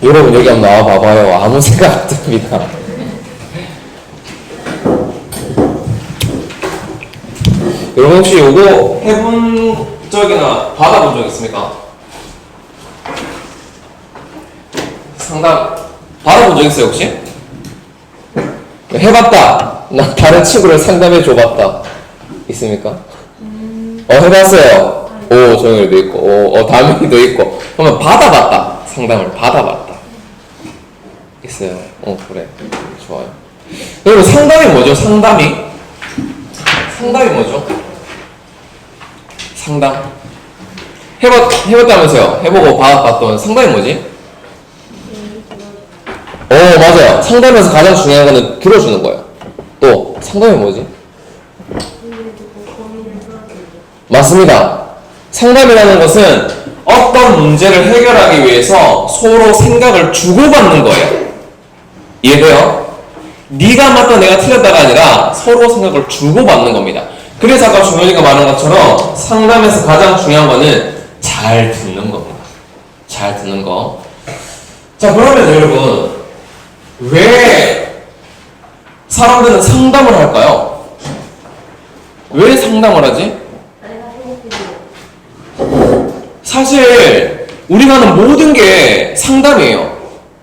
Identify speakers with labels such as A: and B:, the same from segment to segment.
A: 여러분 여기 한번 나와 봐봐요. 아무 생각 안 듭니다. 여러분 혹시 요거 해본 적이나 받아본 적 있습니까? 상담 받아본 적 있어요 혹시? 해봤다. 나 다른 친구를 상담해 줘봤다. 있습니까? 해봤어요. 오, 정현이도 있고, 다민이도 있고. 그러면 받아봤다. 상담을 받아봤다. 있어요. 그래. 좋아요. 그리고 상담이 뭐죠? 상담이 뭐죠? 상담. 해봤다면서요? 해보고 받아봤던 상담이 뭐지? 맞아요. 상담에서 가장 중요한 거는 들어주는 거예요. 또, 상담이 뭐지? 맞습니다. 상담이라는 것은 어떤 문제를 해결하기 위해서 서로 생각을 주고받는 거예요. 이해돼요? 네가 맞다 내가 틀렸다가 아니라 서로 생각을 주고받는 겁니다. 그래서 아까 중현이가 말한 것처럼 상담에서 가장 중요한 거는 잘 듣는 겁니다. 잘 듣는 거. 자, 그러면 여러분 왜 사람들은 상담을 할까요? 왜 상담을 하지? 사실 우리가 하는 모든 게 상담이에요.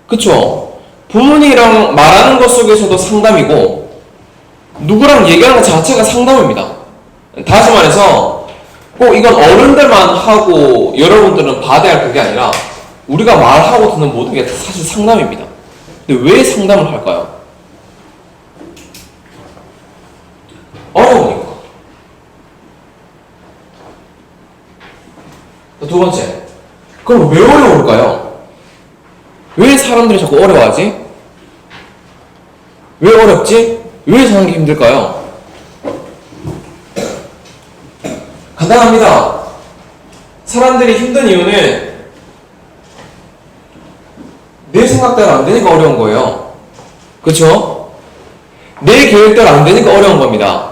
A: 그쵸? 부모님이랑 말하는 것 속에서도 상담이고 누구랑 얘기하는 것 자체가 상담입니다. 다시 말해서 꼭 이건 어른들만 하고 여러분들은 받아야 할 그게 아니라 우리가 말하고 듣는 모든 게 사실 상담입니다. 근데 왜 상담을 할까요? 어려우니까. 두 번째, 그럼 왜 어려울까요? 왜 사람들이 자꾸 어려워하지? 왜 어렵지? 왜 사는 게 힘들까요? 간단합니다. 사람들이 힘든 이유는 내 생각대로 안 되니까 어려운 거예요. 그쵸? 내 계획대로 안 되니까 어려운 겁니다.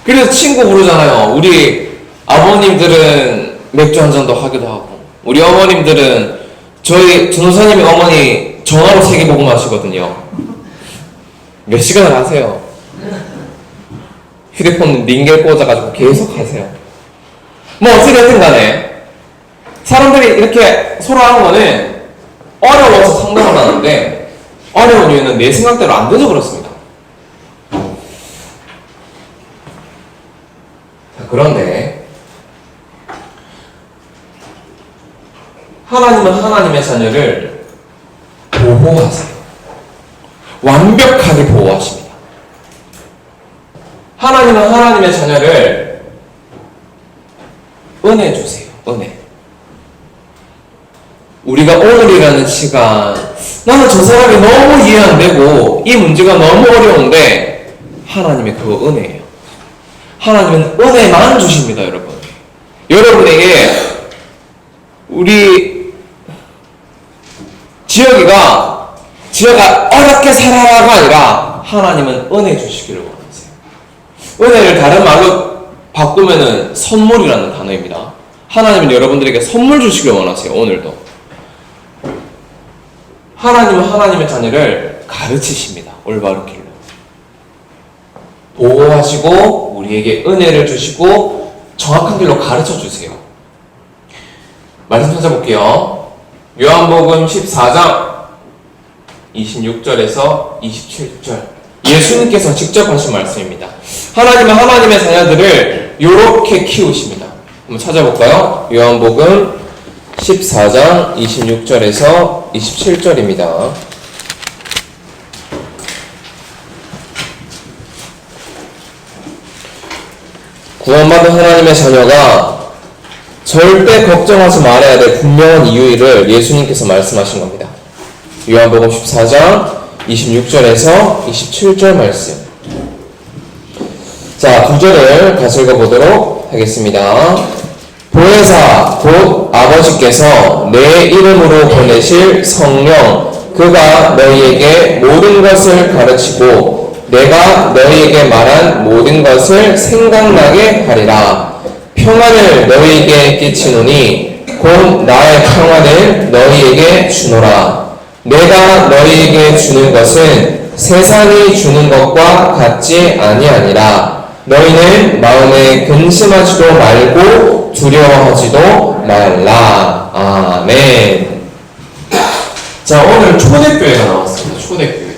A: 그래서 친구 부르잖아요. 우리 아버님들은 맥주 한 잔도 하기도 하고 우리 어머님들은 저희 전도사님의 어머니 전화로 세계 복음하시거든요. 몇 시간을 하세요. 휴대폰 링겔 꽂아가지고 계속 하세요. 뭐 어찌됐든 간에 사람들이 이렇게 서로 하는 거는 어려워서 상담을 하는데 어려운 이유는 내 생각대로 안 돼서 그렇습니다. 자, 그런데 하나님은 하나님의 자녀를 보호하세요. 완벽하게 보호하십니다. 하나님은 하나님의 자녀를 은혜 주세요. 은혜. 우리가 오늘이라는 시간, 나는 저 사람이 너무 이해 안 되고 이 문제가 너무 어려운데 하나님의 그 은혜예요. 하나님은 은혜만 주십니다, 여러분. 여러분에게 우리 지혁이가 어렵게 살아라가 아니라 하나님은 은혜 주시기를 원하세요. 은혜를 다른 말로 바꾸면은 선물이라는 단어입니다. 하나님은 여러분들에게 선물 주시길 원하세요. 오늘도. 하나님은 하나님의 자녀를 가르치십니다. 올바른 길로. 보호하시고 우리에게 은혜를 주시고 정확한 길로 가르쳐 주세요. 말씀 찾아볼게요. 요한복음 14장 26절에서 27절. 예수님께서 직접 하신 말씀입니다. 하나님은 하나님의 자녀들을 요렇게 키우십니다. 한번 찾아볼까요? 요한복음 14장 26절에서 27절입니다. 구원받은 하나님의 자녀가 절대 걱정하지 말아야 될 분명한 이유를 예수님께서 말씀하신 겁니다. 요한복음 14장 26절에서 27절 말씀. 자, 9절을 같이 읽어보도록 하겠습니다. 보혜사 곧 아버지께서 내 이름으로 보내실 성령 그가 너희에게 모든 것을 가르치고 내가 너희에게 말한 모든 것을 생각나게 하리라. 평안을 너희에게 끼치노니 곧 나의 평안을 너희에게 주노라. 내가 너희에게 주는 것은 세상이 주는 것과 같지 아니하니라. 너희는 마음에 근심하지도 말고 두려워하지도 말라. 아멘. 자, 오늘 초대교회가 나왔습니다. 초대교회.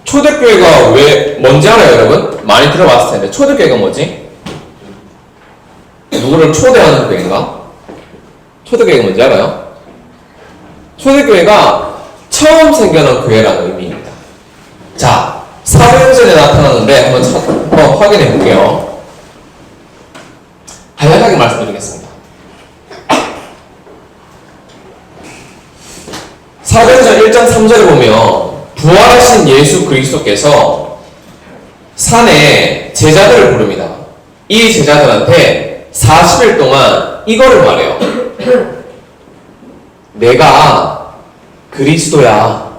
A: 초대교회가 왜 뭔지 알아요, 여러분? 많이 들어봤을 텐데. 초대교회가 뭐지? 누구를 초대하는 교회인가? 초대교회가 뭔지 알아요? 초대교회가 처음 생겨난 교회라는 의미입니다. 자, 사도행전에 나타나는데 한번 확인해 볼게요. 간략하게 말씀드리겠습니다. 사도행전 1장 3절에 보면 부활하신 예수 그리스도께서 산에 제자들을 부릅니다. 이 제자들한테 40일 동안 이거를 말해요. 내가 그리스도야.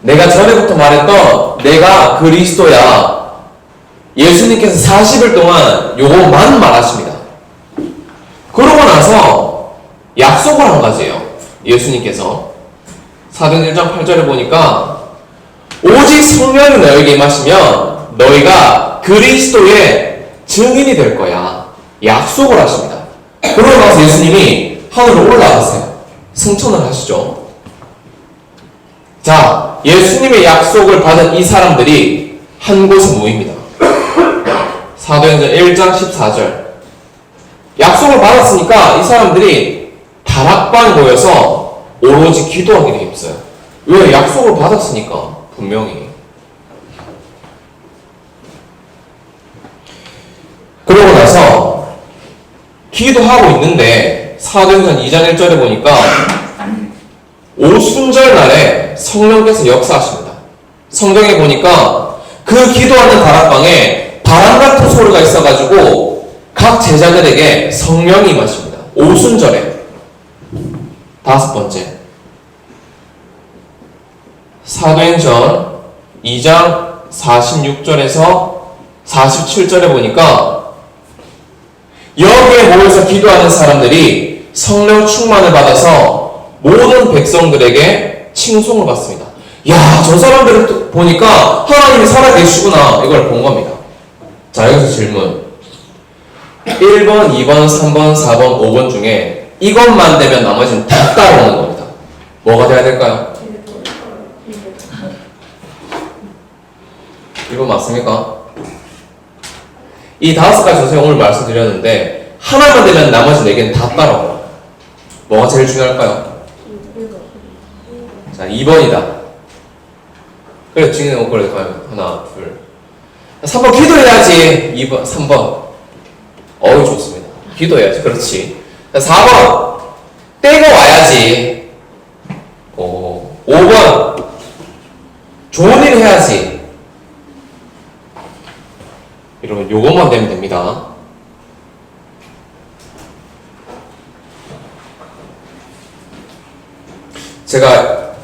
A: 내가 전에부터 말했던 내가 그리스도야. 예수님께서 40일 동안 요것만 말하십니다. 그러고 나서 약속을 한 가지예요. 예수님께서 사도행전 1장 8절에 보니까 오직 성령이 너에게 임하시면 너희가 그리스도의 증인이 될 거야. 약속을 하십니다. 그러고 나서 예수님이 하늘로 올라가세요. 승천을 하시죠. 자, 예수님의 약속을 받은 이 사람들이 한 곳에 모입니다. 사도행전 1장 14절. 약속을 받았으니까 이 사람들이 다락방에 모여서 오로지 기도하기를 힘써요. 왜? 약속을 받았으니까 분명히. 그러고 나서 기도하고 있는데 사도행전 2장 1절에 보니까 오순절 날에 성령께서 역사하십니다. 성경에 보니까 그 기도하는 다락방에 바람 같은 소리가 있어가지고 각 제자들에게 성령이 임하십니다. 오순절에. 다섯 번째, 사도행전 2장 46절에서 47절에 보니까 여기에 모여서 기도하는 사람들이 성령 충만을 받아서 모든 백성들에게 칭송을 받습니다. 야, 저 사람들을 보니까 하나님이 살아계시구나. 이걸 본 겁니다. 자, 여기서 질문. 1번, 2번, 3번, 4번, 5번 중에 이것만 되면 나머지는 다 따라오는 겁니다. 뭐가 돼야 될까요? 1번 맞습니까? 이 5가지 선생님 오늘 말씀드렸는데 하나만 되면 나머지 4개는 다 따라와요. 뭐가 제일 중요할까요? 자, 2번이다. 그래, 중요한 거 그래. 하나, 둘. 3번 기도해야지. 2번, 3번. 어우, 좋습니다. 기도해야지. 그렇지. 자, 4번. 때가 와야지. 5번. 좋은 일 해야지. 이러면 요것만 되면 됩니다. 제가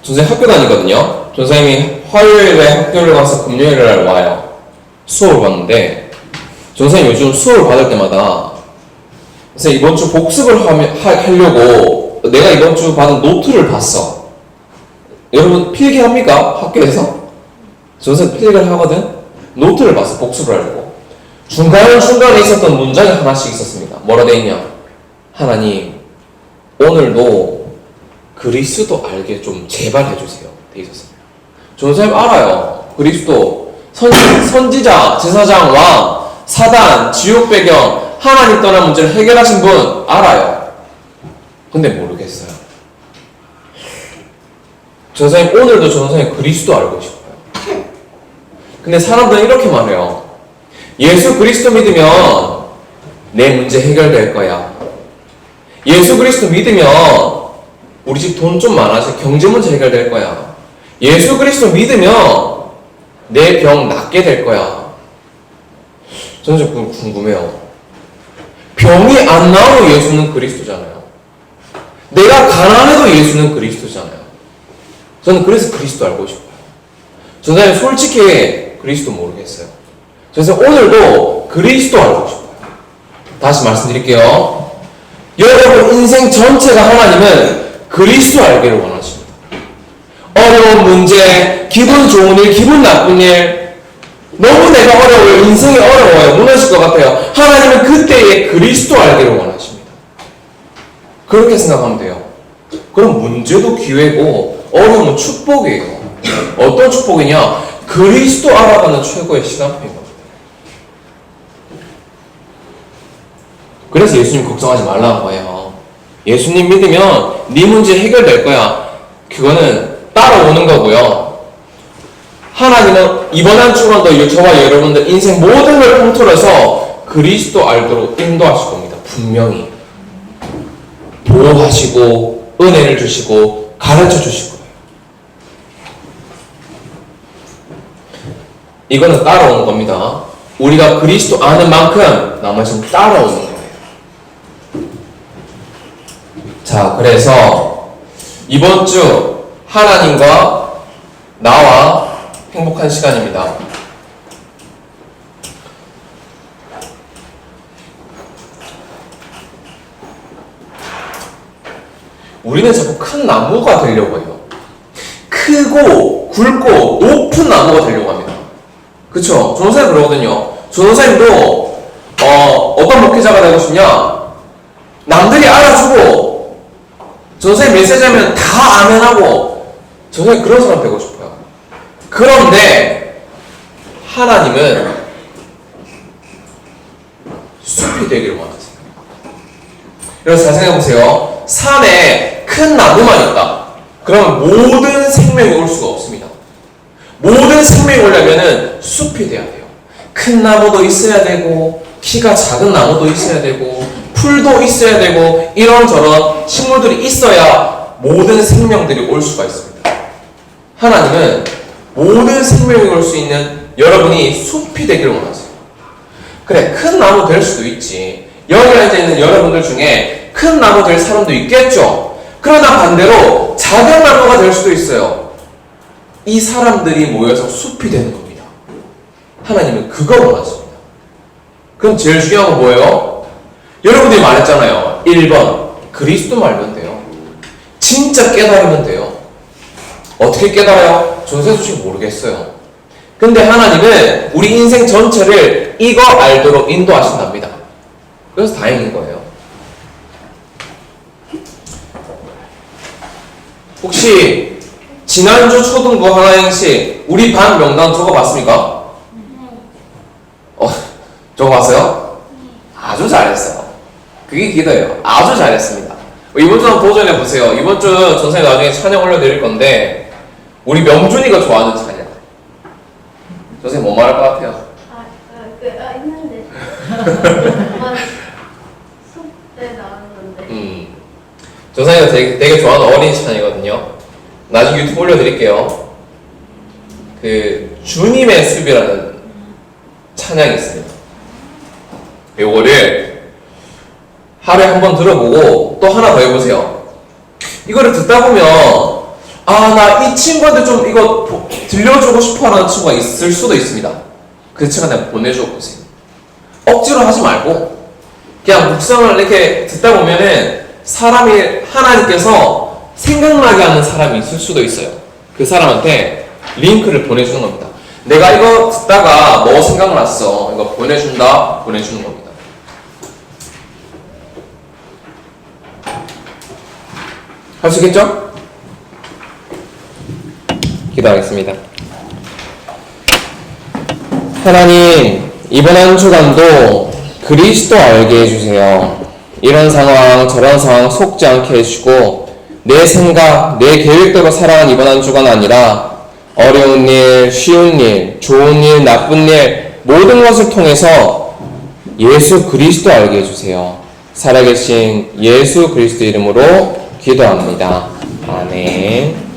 A: 전생님 학교 다니거든요. 전생님이 화요일에 학교를 가서 금요일에 와요. 수업을 받는데 전생님 요즘 수업을 받을 때마다 선생님 이번 주 복습을 하려고 내가 이번 주 받은 노트를 봤어. 여러분 필기합니까? 학교에서? 전생님 필기를 하거든? 노트를 봤어. 복습을 하려고. 중간중간에 있었던 문장이 하나씩 있었습니다. 뭐라 돼 있냐? 하나님 오늘도 그리스도 알게 좀 제발 해주세요. 돼 있었어요. 전사님 알아요. 그리스도 선지자, 제사장, 왕, 사단, 지옥 배경, 하나님 떠난 문제를 해결하신 분 알아요. 근데 모르겠어요. 전사님 오늘도 전사님 그리스도 알고 싶어요. 근데 사람들은 이렇게 말해요. 예수 그리스도 믿으면 내 문제 해결될 거야. 예수 그리스도 믿으면 우리 집 돈 좀 많아서 경제 문제 해결될 거야. 예수 그리스도 믿으면 내 병 낫게 될 거야. 저는 좀 궁금해요. 병이 안 나오고 예수는 그리스도잖아요. 내가 가난해도 예수는 그리스도잖아요. 저는 그래서 그리스도 알고 싶어요. 저는 솔직히 그리스도 모르겠어요. 그래서 오늘도 그리스도 알고 싶어요. 다시 말씀드릴게요. 여러분 인생 전체가 하나님은 그리스도 알기를 원하십니다. 어려운 문제, 기분 좋은 일, 기분 나쁜 일, 너무 내가 어려워요. 인생이 어려워요. 무너질 것 같아요. 하나님은 그때에 그리스도 알기를 원하십니다. 그렇게 생각하면 돼요. 그럼 문제도 기회고 어려움은 축복이에요. 어떤 축복이냐? 그리스도 알아가는 최고의 시간표인 겁니다. 그래서 예수님 걱정하지 말라는 거예요. 예수님 믿으면 네 문제 해결될 거야. 그거는 따라오는 거고요. 하나님은 이번 한 주간도 저와 여러분들 인생 모든 걸 통틀어서 그리스도 알도록 인도하실 겁니다. 분명히 보호하시고 은혜를 주시고 가르쳐 주실 거예요. 이거는 따라오는 겁니다. 우리가 그리스도 아는 만큼 나머지는 따라오는 거예요. 자, 그래서 이번 주 하나님과 나와 행복한 시간입니다. 우리는 자꾸 큰 나무가 되려고 해요. 크고 굵고 높은 나무가 되려고 합니다. 그쵸? 전도사님 그러거든요. 전도사님도 어떤 목회자가 되고 싶냐? 남들이 알아주고 전도사님 메시지 하면 다 아멘하고 전도사님 그런 사람 되고 싶어요. 그런데 하나님은 숲이 되기를 원하세요. 여러분 잘 생각해보세요. 산에 큰 나무만 있다. 그러면 모든 생명이 올 수가 없습니다. 모든 생명이 오려면 숲이 돼야 돼요. 큰 나무도 있어야 되고 키가 작은 나무도 있어야 되고 풀도 있어야 되고 이런저런 식물들이 있어야 모든 생명들이 올 수가 있습니다. 하나님은 모든 생명이 올 수 있는 여러분이 숲이 되기를 원하세요. 그래, 큰 나무 될 수도 있지. 여기 앉아있는 여러분들 중에 큰 나무 될 사람도 있겠죠. 그러나 반대로 작은 나무가 될 수도 있어요. 이 사람들이 모여서 숲이 되는 겁니다. 하나님은 그걸 원하십니다. 그럼 제일 중요한 건 뭐예요? 여러분들이 말했잖아요. 1번 그리스도 말면 돼요. 진짜 깨달으면 돼요. 어떻게 깨달아요? 전세 소식 모르겠어요. 근데 하나님은 우리 인생 전체를 이거 알도록 인도하신답니다. 그래서 다행인 거예요. 혹시 지난주 초등부 하나행시 우리 반 명단 적어봤습니까? 적어봤어요? 아주 잘했어요. 그게 기도예요. 아주 잘했습니다. 이번 주 한번 도전해보세요. 이번 주 전생에 나중에 찬양 올려드릴 건데 우리 명준이가 좋아하는 찬양. 선생님 뭐 말할 것 같아요?
B: 있는데. 숲에 나왔는데.
A: 전생이가 되게 좋아하는 어린이 찬양이거든요. 나중에 유튜브 올려드릴게요. 그 주님의 숲이라는 찬양이 있습니다. 요거를 하루에 한 번 들어보고 또 하나 더 해보세요. 이거를 듣다 보면 나 이 친구한테 좀 이거 들려주고 싶어하는 친구가 있을 수도 있습니다. 그 친구한테 보내줘 보세요. 억지로 하지 말고 그냥 묵상을 이렇게 듣다 보면은 사람이 하나님께서 생각나게 하는 사람이 있을 수도 있어요. 그 사람한테 링크를 보내주는 겁니다. 내가 이거 듣다가 뭐 생각났어. 이거 보내주는 겁니다. 할 수 있겠죠? 기도하겠습니다. 하나님, 이번 한 주간도 그리스도 알게 해주세요. 이런 상황, 저런 상황 속지 않게 해주시고 내 생각, 내 계획대로 살아가는 이번 한 주간 아니라 어려운 일, 쉬운 일, 좋은 일, 나쁜 일 모든 것을 통해서 예수 그리스도 알게 해주세요. 살아계신 예수 그리스도 이름으로 기도합니다. 아멘.